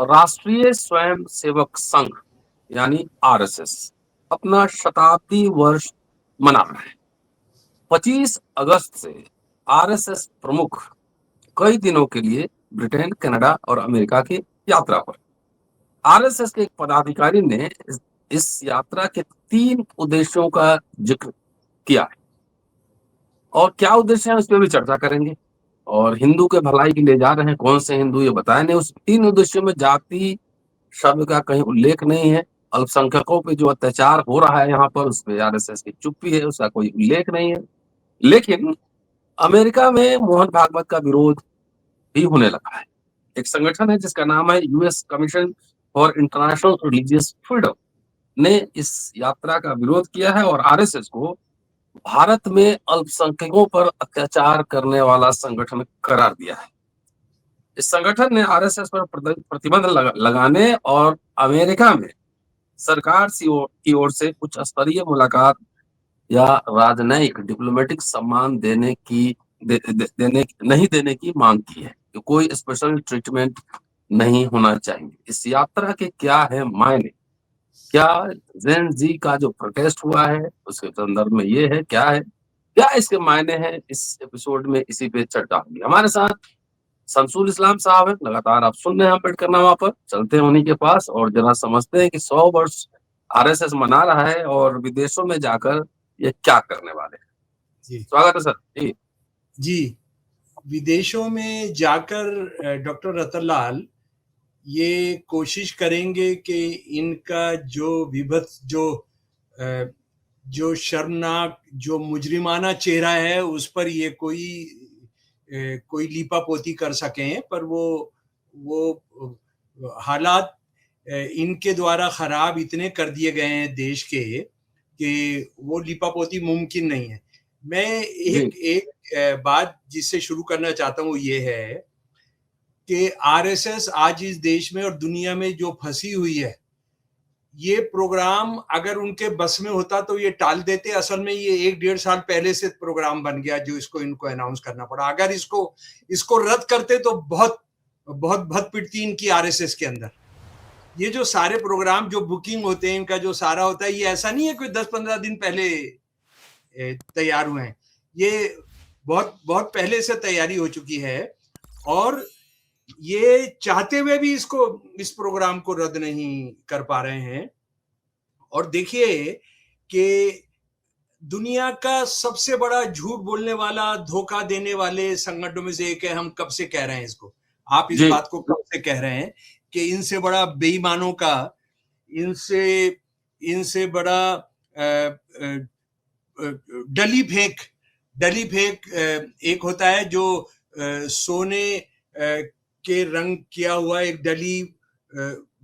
राष्ट्रीय स्वयं सेवक संघ यानी आरएसएस अपना शताब्दी वर्ष मना रहा है। 25 अगस्त से आरएसएस प्रमुख कई दिनों के लिए ब्रिटेन, कनाडा और अमेरिका की यात्रा पर। आरएसएस के एक पदाधिकारी ने इस यात्रा के 3 उद्देश्यों का जिक्र किया है और क्या उद्देश्य है उस पर भी चर्चा करेंगे। और हिंदू के भलाई के लिए जा रहे हैं, कौन से हिंदू ये बताया नहीं। उस 3 उद्देश्यों में जाति शब्द का कहीं उल्लेख नहीं है। अल्पसंख्यकों पे जो अत्याचार हो रहा है यहाँ पर, उस पे आरएसएस की चुप्पी है, उसका कोई उल्लेख नहीं है। लेकिन अमेरिका में मोहन भागवत का विरोध भी होने लगा है। एक संगठन है जिसका नाम है US commission for international religious freedom ने इस यात्रा का विरोध किया है और आरएसएस को भारत में अल्पसंख्यकों पर अत्याचार करने वाला संगठन करार दिया है। इस संगठन ने आरएसएस पर प्रतिबंध लगाने और अमेरिका में सरकार की ओर से उच्च स्तरीय मुलाकात या राजनयिक डिप्लोमेटिक सम्मान नहीं देने की मांग की है कि कोई स्पेशल ट्रीटमेंट नहीं होना चाहिए। इस यात्रा के क्या है मायने, क्या जेन जी का जो प्रोटेस्ट हुआ है उसके संदर्भ में ये है, क्या इसके मायने हैं, इस एपिसोड में इसी पे चर्चा होगी। हमारे साथ शमसुल इस्लाम साहब है, लगातार आप सुन रहे हैं अम्बेडकरनामा पर। चलते हैं उन्हीं के पास और जरा समझते हैं कि 100 वर्ष आरएसएस मना रहा है और विदेशों में जाकर ये क्या करने वाले हैं। जी स्वागत है सर। जी, विदेशों में जाकर डॉक्टर रतनलाल ये कोशिश करेंगे कि इनका जो विभत्स, जो शर्मनाक, जो मुजरिमाना चेहरा है उस पर ये कोई लीपापोती कर सकें, पर वो हालात इनके द्वारा खराब इतने कर दिए गए हैं देश के कि वो लीपापोती मुमकिन नहीं है। मैं एक बात जिससे शुरू करना चाहता हूँ ये है कि आरएसएस आज इस देश में और दुनिया में जो फंसी हुई है, ये प्रोग्राम अगर उनके बस में होता तो ये टाल देते। असल में ये 1-1.5 साल पहले से प्रोग्राम बन गया जो इनको अनाउंस करना पड़ा। अगर इसको रद्द करते तो बहुत भद पिटती इनकी आरएसएस के अंदर। ये जो सारे प्रोग्राम जो बुकिंग होते हैं, इनका जो सारा होता है, ये ऐसा नहीं है कोई 10-15 दिन पहले तैयार हुए हैं। ये बहुत पहले से तैयारी हो चुकी है और ये चाहते हुए भी इस प्रोग्राम को रद्द नहीं कर पा रहे हैं। और देखिए कि दुनिया का सबसे बड़ा झूठ बोलने वाला, धोखा देने वाले संगठनों में से एक है। हम कब से कह रहे हैं इसको, आप इस बात को कब से कह रहे हैं कि इनसे बड़ा बेईमानों का, इनसे बड़ा डली फेंक एक होता है जो सोने के रंग किया हुआ एक डली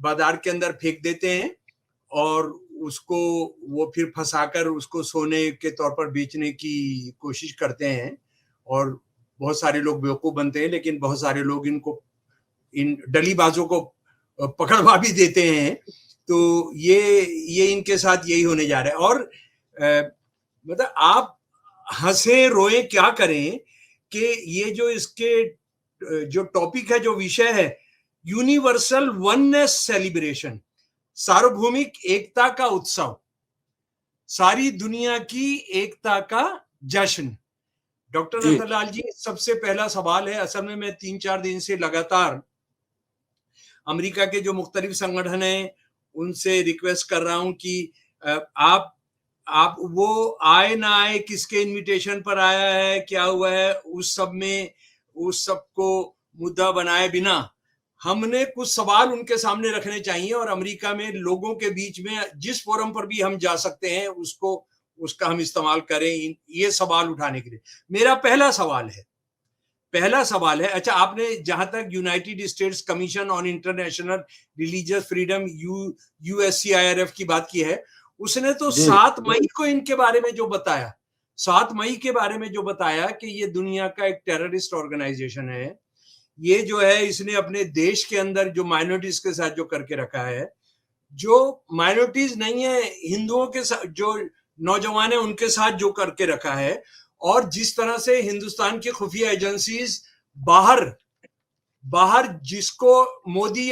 बाजार के अंदर फेंक देते हैं और उसको वो फिर फंसाकर उसको सोने के तौर पर बेचने की कोशिश करते हैं और बहुत सारे लोग बेवकूफ बनते हैं, लेकिन बहुत सारे लोग इन डलीबाजों को पकड़वा भी देते हैं। तो ये इनके साथ यही होने जा रहा है। और मतलब आप हंसे रोए क्या करें कि ये जो इसके जो टॉपिक है, जो विषय है, यूनिवर्सल वननेस सेलिब्रेशन, सार्वभौमिक एकता का उत्सव, सारी दुनिया की एकता का जश्न। डॉक्टर रतनलाल जी, सबसे पहला सवाल है, असल में मैं 3-4 दिन से लगातार अमेरिका के जो मुख्तलिफ संगठन हैं उनसे रिक्वेस्ट कर रहा हूं कि आप वो आए ना आए, किसके इनविटेशन पर आया है, क्या हुआ है, उस सब को मुद्दा बनाए बिना हमने कुछ सवाल उनके सामने रखने चाहिए। और अमेरिका में लोगों के बीच में जिस फोरम पर भी हम जा सकते हैं उसका हम इस्तेमाल करें ये सवाल उठाने के लिए। मेरा पहला सवाल है, अच्छा, आपने जहां तक United states commission on international religious freedom USCIRF की बात की है, उसने तो 7 मई को इनके बारे में जो बताया, 7 मई के बारे में जो बताया कि ये दुनिया का एक टेररिस्ट ऑर्गेनाइजेशन है, ये जो है इसने अपने देश के अंदर जो माइनॉरिटीज के साथ जो करके रखा है, जो माइनॉरिटीज नहीं है, हिंदुओं के साथ, जो नौजवान है उनके साथ जो करके रखा है, और जिस तरह से हिंदुस्तान की खुफिया एजेंसीज बाहर बाहर जिसको मोदी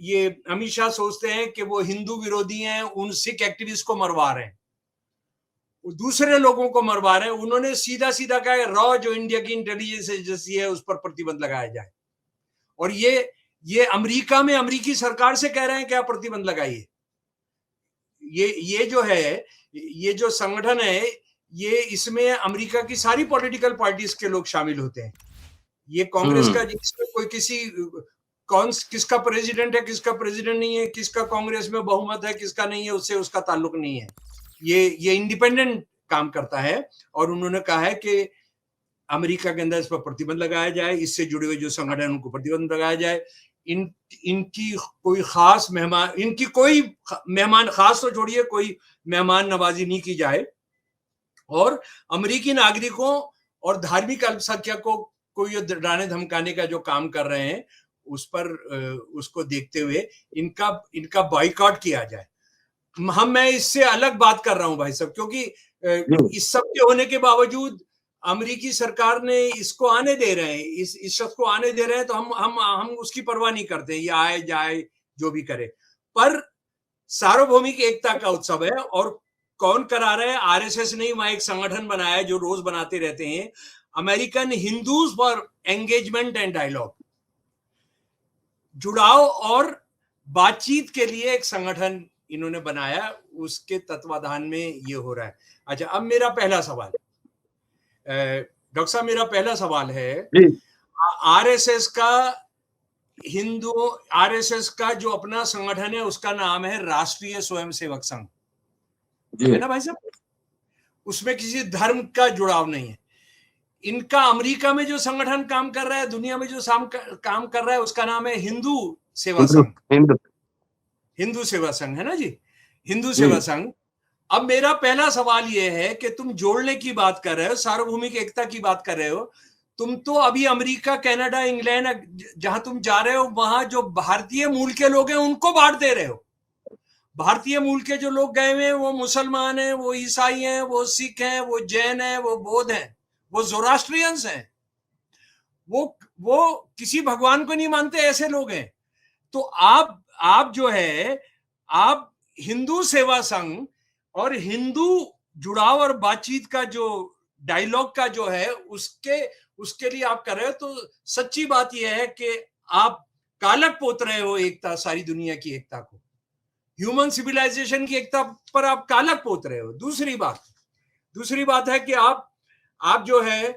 ये अमित शाह सोचते हैं कि वो हिंदू विरोधी हैं, उन सिख एक्टिविस्ट को मरवा रहे हैं, दूसरे लोगों को मरवा रहे हैं, उन्होंने सीधा सीधा कहा रॉ जो इंडिया की इंटेलिजेंस एजेंसी है उस पर प्रतिबंध लगाया जाए। और ये अमेरिका में अमेरिकी सरकार से कह रहे हैं क्या प्रतिबंध लगाइए। ये जो है, ये जो संगठन है, ये इसमें अमेरिका की सारी पॉलिटिकल पार्टीज के लोग शामिल होते हैं। ये कांग्रेस का जिसमें कोई किसका प्रेसिडेंट है, किसका प्रेसिडेंट नहीं है, किसका कांग्रेस में बहुमत है, किसका नहीं है, उससे उसका ताल्लुक नहीं है। ये इंडिपेंडेंट काम करता है। और उन्होंने कहा है कि अमेरिका के अंदर इस पर प्रतिबंध लगाया जाए, इससे जुड़े हुए जो संगठन उनको प्रतिबंध लगाया जाए, इनकी कोई खास मेहमान, इनकी कोई मेहमान खास तो छोड़िए, कोई मेहमान नवाजी नहीं की जाए। और अमेरिकी नागरिकों और धार्मिक अल्पसंख्यकों को ये डराने धमकाने का जो काम कर रहे हैं उस पर उसको देखते हुए इनका बॉयकॉट किया जाए। मैं इससे अलग बात कर रहा हूं भाई साहब, क्योंकि इस सब के होने के बावजूद अमेरिकी सरकार ने इसको आने दे रहे हैं, इस शख्स को आने दे रहे हैं, तो हम उसकी परवाह नहीं करते, ये आए जाए जो भी करे। पर सार्वभौमिक एकता का उत्सव है, और कौन करा रहा है? आरएसएस ने वहां एक संगठन बनाया है जो रोज बनाते रहते हैं, American Hindus for engagement and dialogue, जुड़ाव और बातचीत के लिए एक संगठन इन्होंने बनाया, उसके तत्वाधान में ये हो रहा है। अच्छा, अब मेरा पहला सवाल, डॉक्टर साहब, मेरा पहला सवाल है, आरएसएस का जो अपना संगठन है उसका नाम है राष्ट्रीय स्वयंसेवक संघ, है ना भाई साहब? उसमें किसी धर्म का जुड़ाव नहीं है। इनका अमेरिका में जो संगठन काम कर रहा है, दुनिया में जो काम कर रहा है, उसका नाम है हिंदू सेवा संघ, हिंदू सेवा संघ, है ना जी, हिंदू सेवा संघ। अब मेरा पहला सवाल यह है कि तुम जोड़ने की बात कर रहे हो, सार्वभौमिक एकता की बात कर रहे हो, तुम तो अभी अमेरिका, कनाडा, इंग्लैंड जहां तुम जा रहे हो, वहां जो भारतीय मूल के लोग हैं उनको बांट दे रहे हो। भारतीय मूल के जो लोग गए हुए हैं वो मुसलमान हैं, वो ईसाई हैं, वो सिख हैं, वो जैन हैं, वो बौद्ध हैं, वो ज़ोरास्ट्रियंस हैं, वो किसी भगवान को नहीं मानते, ऐसे लोग हैं। तो आप जो है, आप हिंदू सेवा संघ और हिंदू जुड़ाव और बातचीत का जो डायलॉग का जो है उसके लिए आप कर रहे हो, तो सच्ची बात यह है कि आप कालक पोत रहे हो एकता, सारी दुनिया की एकता को, ह्यूमन सिविलाइजेशन की एकता पर आप कालक पोत रहे हो। दूसरी बात है कि आप जो है,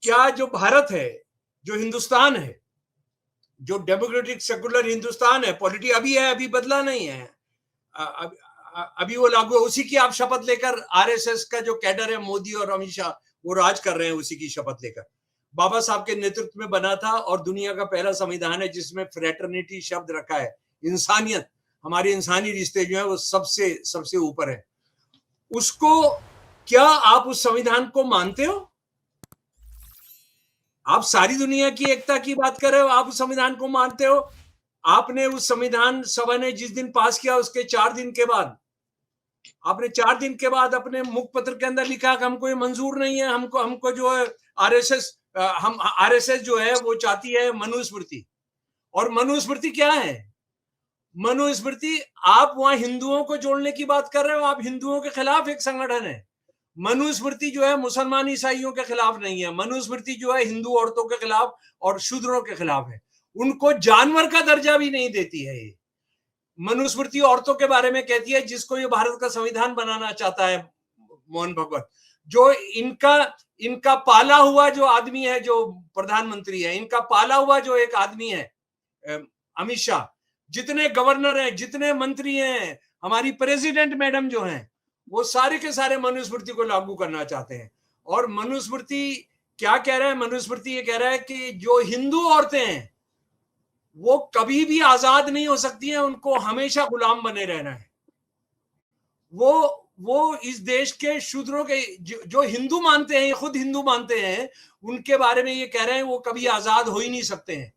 क्या जो भारत है, जो हिंदुस्तान है, जो डेमोक्रेटिक सेकुलर हिंदुस्तान है, पॉलिटी अभी है, अभी बदला नहीं है, अभी वो लागू है, उसी की आप शपथ लेकर, आरएसएस का जो कैडर है, मोदी और अमित शाह, वो राज कर रहे हैं उसी की शपथ लेकर। बाबा साहब के नेतृत्व में बना था और दुनिया का पहला संविधान है जिसमें फ्रेटर्निटी शब्द रखा है, इंसानियत, हमारे इंसानी रिश्ते जो है वो सबसे ऊपर है। उसको, क्या आप उस संविधान को मानते हो? आप सारी दुनिया की एकता की बात कर रहे हो, आप उस संविधान को मानते हो? आपने उस संविधान सभा ने जिस दिन पास किया उसके 4 दिन के बाद, आपने 4 दिन के बाद अपने मुखपत्र के अंदर लिखा कि हमको ये मंजूर नहीं है, हमको जो है आरएसएस जो है वो चाहती है मनुस्मृति। और मनुस्मृति क्या है? मनुस्मृति, आप वहां हिंदुओं को जोड़ने की बात कर रहे हो, आप हिंदुओं के खिलाफ एक संगठन है। मनुस्मृति जो है मुसलमान ईसाइयों के खिलाफ नहीं है, मनुस्मृति जो है हिंदू औरतों के खिलाफ और शूद्रों के खिलाफ है, उनको जानवर का दर्जा भी नहीं देती है। ये मनुस्मृति औरतों के बारे में कहती है, जिसको ये भारत का संविधान बनाना चाहता है मोहन भगवत, जो इनका पाला हुआ जो आदमी है, जो प्रधानमंत्री है, इनका पाला हुआ जो एक आदमी है अमित शाह, जितने गवर्नर हैं, जितने मंत्री हैं, हमारी प्रेसिडेंट मैडम जो हैं, वो सारे के सारे मनुस्मृति को लागू करना चाहते हैं। और मनुस्मृति क्या कह रहा है? मनुस्मृति ये कह रहा है कि जो हिंदू औरतें हैं वो कभी भी आजाद नहीं हो सकती हैं, उनको हमेशा गुलाम बने रहना है। वो इस देश के शूद्रों के जो हिंदू मानते हैं, खुद हिंदू मानते हैं, उनके बारे में ये कह रहे हैं वो कभी आजाद हो ही नहीं सकते हैं।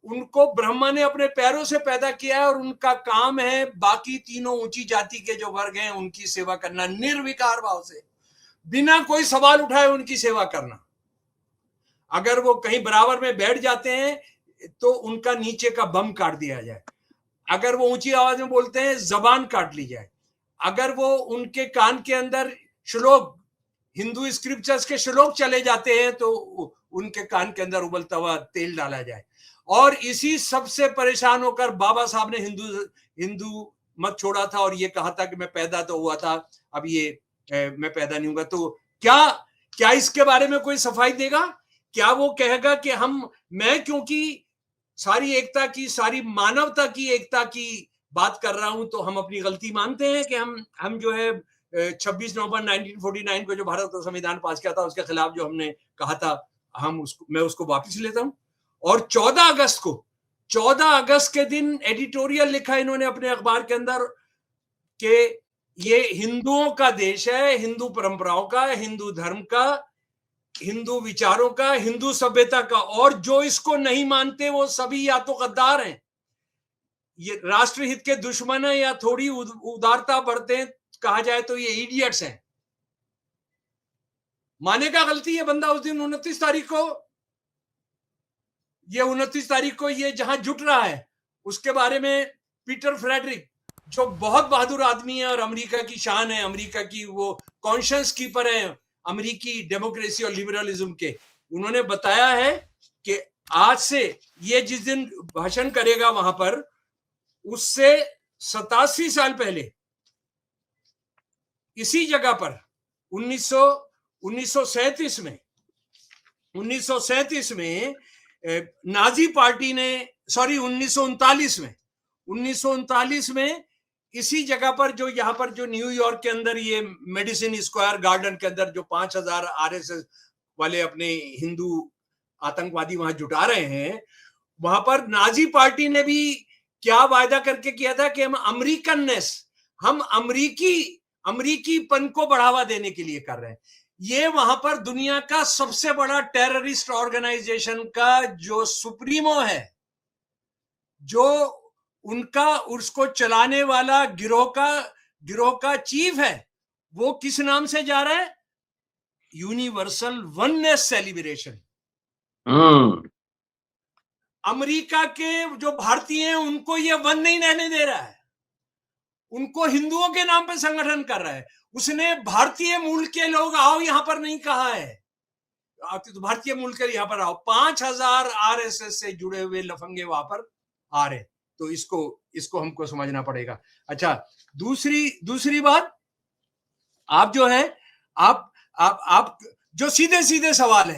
उनको ब्रह्मा ने अपने पैरों से पैदा किया है और उनका काम है बाकी तीनों ऊंची जाति के जो वर्ग हैं उनकी सेवा करना, निर्विकार भाव से, बिना कोई सवाल उठाए उनकी सेवा करना। अगर वो कहीं बराबर में बैठ जाते हैं, तो उनका नीचे का बम काट दिया जाए। अगर वो ऊंची आवाज में बोलते हैं, जबान काट ली जाए। अगर वो उनके कान के अंदर श्लोक, हिंदू स्क्रिप्चर्स के श्लोक चले जाते हैं, तो उनके कान के अंदर उबलता हुआ तेल डाला जाए। और इसी सबसे परेशान होकर बाबा साहब ने हिंदू मत छोड़ा था और ये कहा था कि मैं पैदा तो हुआ था, अब ये मैं पैदा नहीं हुआ। तो क्या इसके बारे में कोई सफाई देगा? क्या वो कहेगा कि मैं क्योंकि सारी एकता की, सारी मानवता की एकता की बात कर रहा हूं, तो हम अपनी गलती मानते हैं कि हम जो है 26 नवंबर 1949 को जो भारत का संविधान पास किया था, उसके खिलाफ जो हमने कहा था, मैं उसको वापस लेता हूं। और 14 अगस्त के दिन एडिटोरियल लिखा इन्होंने अपने अखबार के अंदर कि ये हिंदुओं का देश है, हिंदू परंपराओं का, हिंदू धर्म का, हिंदू विचारों का, हिंदू सभ्यता का, और जो इसको नहीं मानते वो सभी या तो गद्दार हैं, ये राष्ट्रहित के दुश्मन है, या थोड़ी उदारता बरते हैं कहा जाए तो ये इडियट्स हैं। मानेगा गलती है बंदा उस दिन 29 तारीख को ये जहां जुट रहा है, उसके बारे में पीटर फ्रेडरिक, जो बहुत बहादुर आदमी है और अमेरिका की शान है, अमेरिका की वो कॉन्शियस कीपर है अमेरिकी डेमोक्रेसी और लिबरलिज्म के, उन्होंने बताया है कि आज से ये जिस दिन भाषण करेगा वहां पर, उससे 87 साल पहले इसी जगह पर 1937 में नाजी पार्टी ने, 1939 में इसी जगह पर, जो यहाँ पर जो न्यूयॉर्क के अंदर ये मेडिसिन स्क्वायर गार्डन के अंदर जो 5000 आरएसएस वाले अपने हिंदू आतंकवादी वहां जुटा रहे हैं, वहां पर नाजी पार्टी ने भी क्या वायदा करके किया था कि हम अमरीकीपन को बढ़ावा देने के लिए कर रहे हैं। ये वहां पर दुनिया का सबसे बड़ा टेररिस्ट ऑर्गेनाइजेशन का जो सुप्रीमो है, जो उनका उसको चलाने वाला गिरोह का चीफ है, वो किस नाम से जा रहा है? Universal oneness celebration. अमेरिका के जो भारतीय हैं उनको ये वन नहीं रहने दे रहा है, उनको हिंदुओं के नाम पे संगठन कर रहा है। उसने भारतीय मूल के लोग आओ यहां पर नहीं कहा है, तो भारतीय मूल के यहां पर आओ। 5000 आरएसएस से जुड़े हुए लफंगे वहां पर आ रहे, तो इसको हमको समझना पड़ेगा। अच्छा, दूसरी बात, आप जो है आप जो सीधे सवाल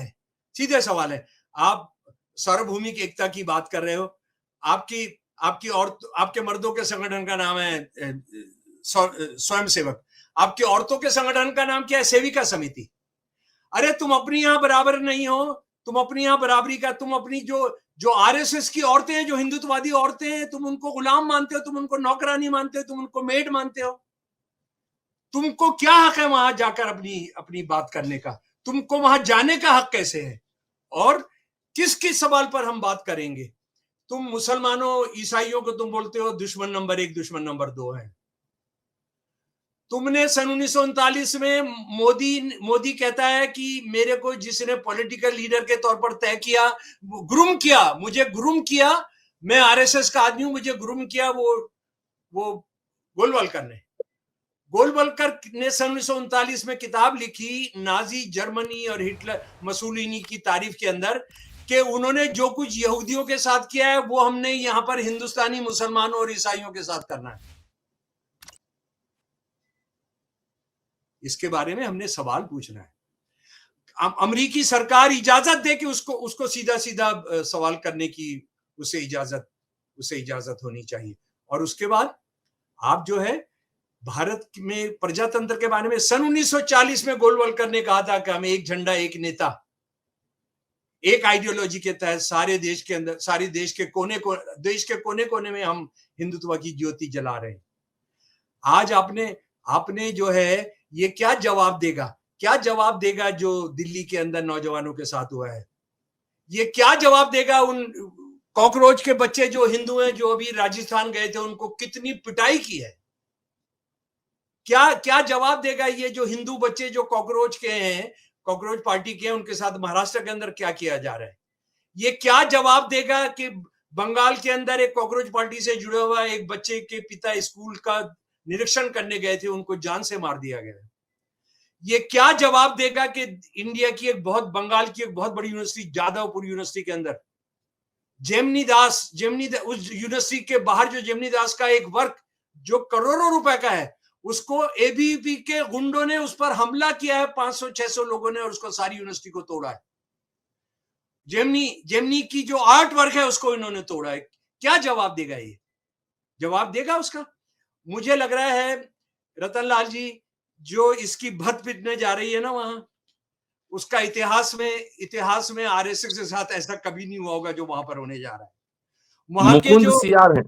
है, आप सार्वभौमिक एकता की बात कर रहे हो, आपके मर्दों के संगठन का नाम है स्वयंसेवक, आपके औरतों के संगठन का नाम क्या है? सेविका समिति। अरे तुम अपनी यहां बराबर नहीं हो, तुम अपनी यहां बराबरी का, तुम अपनी जो आरएसएस की औरतें हैं, जो हिंदुत्ववादी औरतें हैं, तुम उनको गुलाम मानते हो, तुम उनको नौकरानी मानते हो, तुम उनको मेड मानते हो। तुमको क्या हक है वहां जाकर अपनी बात करने का? तुमको वहां जाने का हक कैसे है? और किस सवाल पर हम बात करेंगे? तुम मुसलमानों, ईसाइयों को तुम बोलते हो दुश्मन नंबर 1, दुश्मन नंबर 2 है। तुमने सन 1939 में मोदी कहता है कि मेरे को जिसने पॉलिटिकल लीडर के तौर पर तय किया, मुझे ग्रूम किया, मैं आरएसएस का आदमी हूं, मुझे ग्रूम किया वो गोलवलकर ने सन 1939 में किताब लिखी नाजी जर्मनी और हिटलर मसूलिनी की तारीफ के अंदर, कि उन्होंने जो कुछ यहूदियों के साथ किया है वो हमने यहां पर हिंदुस्तानी मुसलमानों और ईसाइयों के साथ करना है। इसके बारे में हमने सवाल पूछना है। अमेरिकी सरकार इजाजत दे कि उसको सीधा सवाल करने की उसे इजाजत होनी चाहिए। और उसके बाद आप जो है भारत में प्रजातंत्र के बारे में सन 1940 में गोलवलकर ने कहा था कि हमें एक झंडा, एक नेता, एक आइडियोलॉजी के तहत सारे देश के अंदर, सारे देश के कोने कोने में हम हिंदुत्व की ज्योति जला रहे हैं। आज आपने जो है ये क्या जवाब देगा जो दिल्ली के अंदर नौजवानों के साथ हुआ है? ये क्या जवाब देगा उन कॉकरोच के बच्चे जो हिंदू हैं, जो अभी राजस्थान गए थे, उनको कितनी पिटाई की है? क्या जवाब देगा ये जो हिंदू बच्चे जो कॉकरोच के हैं, कॉकरोच पार्टी के हैं, उनके साथ महाराष्ट्र के अंदर क्या किया जा रहा है? ये क्या जवाब देगा कि बंगाल के अंदर एक कॉकरोच पार्टी से जुड़ा हुआ एक बच्चे के पिता स्कूल का निरीक्षण करने गए थे, उनको जान से मार दिया गया। ये क्या जवाब देगा कि इंडिया की बंगाल की एक बहुत बड़ी यूनिवर्सिटी, जादवपुर यूनिवर्सिटी के अंदर जेमिनी दास उस यूनिवर्सिटी के बाहर जो जेमिनी दास का एक वर्क जो करोड़ों रुपए का है, उसको एबीवीपी के गुंडों ने उस पर हमला किया है, 500-600 लोगों ने, और उसको सारी यूनिवर्सिटी को तोड़ा है। जेमिनी की जो आर्ट वर्क है उसको इन्होंने तोड़ा है। क्या जवाब देगा ये? जवाब देगा उसका? मुझे लग रहा है रतनलाल जी, जो इसकी भत पिटने जा रही है ना वहां, उसका इतिहास में आरएसएस के साथ ऐसा कभी नहीं हुआ होगा जो वहां पर होने जा रहा है। वहां के मुकुंद जो सियार है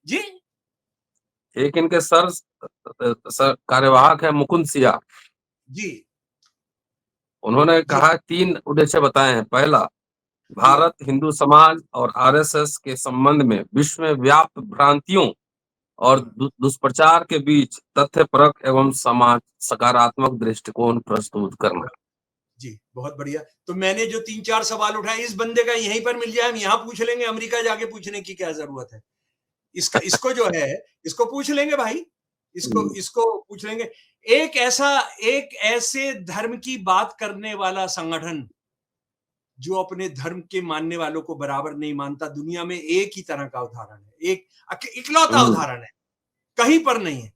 जी, एक इनके सर कार्यवाहक है मुकुंद सियार। जी, उन्होंने जी, कहा 3 उद्देश्य बताए हैं। पहला, भारत हिंदू समाज और आरएसएस के संबंध में विश्व में व्याप्त भ्रांतियों और दुष्प्रचार के बीच तथ्यपरक एवं समाज सकारात्मक दृष्टिकोण प्रस्तुत करना। जी, बहुत बढ़िया। तो मैंने जो 3-4 सवाल उठाए, इस बंदे का यहीं पर मिल जाए, हम यहाँ पूछ लेंगे, अमेरिका जाके पूछने की क्या जरूरत है? इसको जो है, इसको पूछ लेंगे भाई, इसको पूछ लेंगे। एक ऐसे धर्म की बात करने वाला संगठन जो अपने धर्म के मानने वालों को बराबर नहीं मानता, दुनिया में एक ही तरह का उदाहरण है, एक इकलौता उदाहरण है, कहीं पर नहीं है।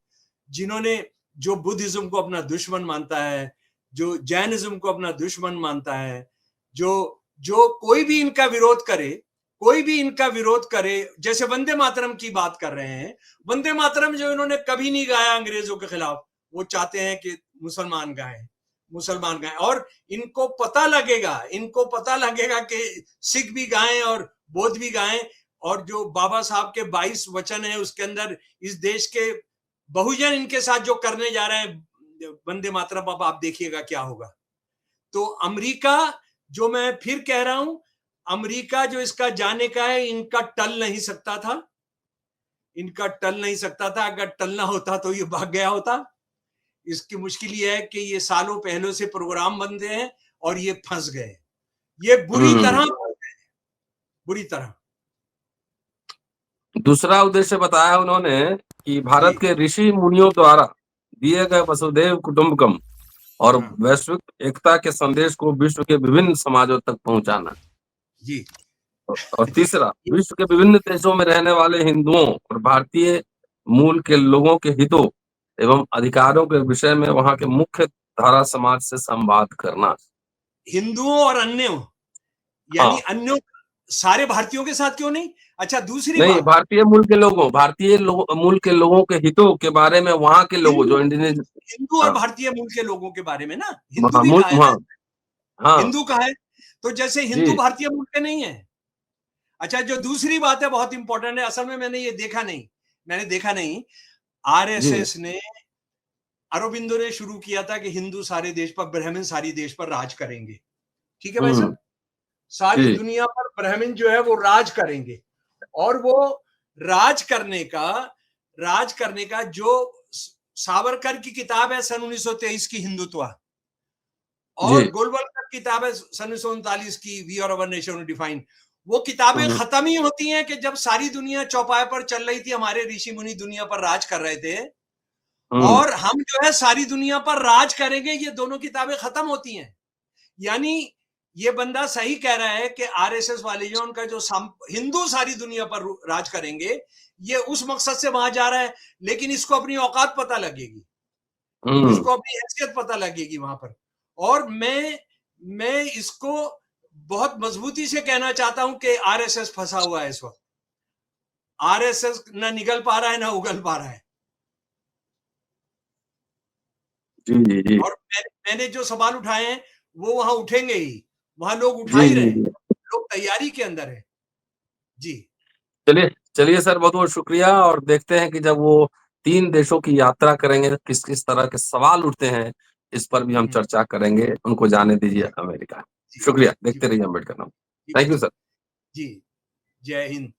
जिन्होंने, जो बुद्धिज्म को अपना दुश्मन मानता है, जो जैनिज्म को अपना दुश्मन मानता है, जो कोई भी इनका विरोध करे, जैसे वंदे मातरम की बात कर रहे हैं, वंदे मातरम जो इन्होंने कभी नहीं गाया अंग्रेजों के खिलाफ, वो चाहते हैं कि मुसलमान गाएं, और इनको पता लगेगा कि सिख भी गाएं और बौद्ध भी गाएं, और जो बाबा साहब के 22 वचन है उसके अंदर इस देश के बहुजन इनके साथ जो करने जा रहे हैं वंदे मातरम, अब आप देखिएगा क्या होगा। तो अमेरिका, जो मैं फिर कह रहा हूं, अमेरिका जो इसका जाने का है, इनका टल नहीं सकता था। अगर टलना होता तो ये भाग गया होता। इसकी मुश्किल ये है कि ये सालों पहले से प्रोग्राम बनते हैं और ये फंस गए, ये बुरी तरह। दूसरा उद्देश्य बताया उन्होंने कि भारत जी, के ऋषि मुनियों द्वारा दिए गए वसुधैव कुटुंबकम और हाँ, वैश्विक एकता के संदेश को विश्व के विभिन्न समाजों तक पहुंचाना। जी, और तीसरा, विश्व के विभिन्न देशों में रहने वाले हिंदुओं और भारतीय मूल के लोगों के हितों एवं अधिकारों के विषय में वहां के मुख्य धारा समाज से संवाद करना। हिंदुओं और अन्यों, यानी हाँ, अन्यों, सारे भारतीयों के साथ क्यों नहीं? अच्छा, दूसरी नहीं, बात, भारतीय मूल के लोगों के हितों के बारे में वहां के लोगों जो इंडियन। हिंदू और हाँ, भारतीय मूल के लोगों के बारे में ना, हिंदू हाँ, भी कहा है ना, हाँ, हाँ, हिंदू कहा है, तो जैसे हिंदू जी, भारतीय मूल के नहीं है। अच्छा, जो दूसरी बात है बहुत इंपॉर्टेंट है, असल में मैंने देखा नहीं, जी, आरएसएस ने, अरबिंदो ने शुरू किया था कि हिंदू सारे देश पर, ब्राह्मण सारी देश पर राज करेंगे। ठीक है भाई साहब, सारी जी, दुनिया पर ब्राह्मण जो है वो राज करेंगे, और वो राज करने का जो सावरकर की किताब है सन 1923 की, हिंदुत्व, जी, और गोलवलकर की किताब है सन 1939 की, we are our nation defined, वो किताबें हम्म, खत्म ही होती हैं कि जब सारी दुनिया चौपाए पर चल रही थी, हमारे ऋषि मुनि दुनिया पर राज कर रहे थे, हम्म, और हम जो है सारी दुनिया पर राज करेंगे, ये दोनों किताबें खत्म होती हैं। यानी ये बंदा सही कह रहा है कि आरएसएस वाले जो उनका जो हिंदू सारी दुनिया पर राज करेंगे, ये उस मकसद से वहां जा रहा है, लेकिन इसको अपनी औकात पता लगेगी, हम्म, इसको अपनी हैसियत पता लगेगी वहां पर। और मैं इसको बहुत मजबूती से कहना चाहता हूं कि आरएसएस फंसा हुआ है इस वक्त। आरएसएस ना निकल पा रहा है ना उगल पा रहा है। जी, जी, जी, और मैंने जो सवाल उठाए हैं वो वहां उठेंगे ही, वहां लोग उठा जी, ही रहे जी, हैं, जी। लोग तैयारी के अंदर है। जी, चलिए, चलिए सर, बहुत बहुत शुक्रिया। और देखते हैं कि जब वो 3 देशों की यात्रा करेंगे तो किस किस तरह के सवाल उठते हैं, इस पर भी हम चर्चा करेंगे। उनको जाने दीजिए जी, अमेरिका। जी, शुक्रिया, जी, देखते रहिए अम्बेडकर नाम। जी थैंक भाई यू साहब, सर। जी, जय हिंद।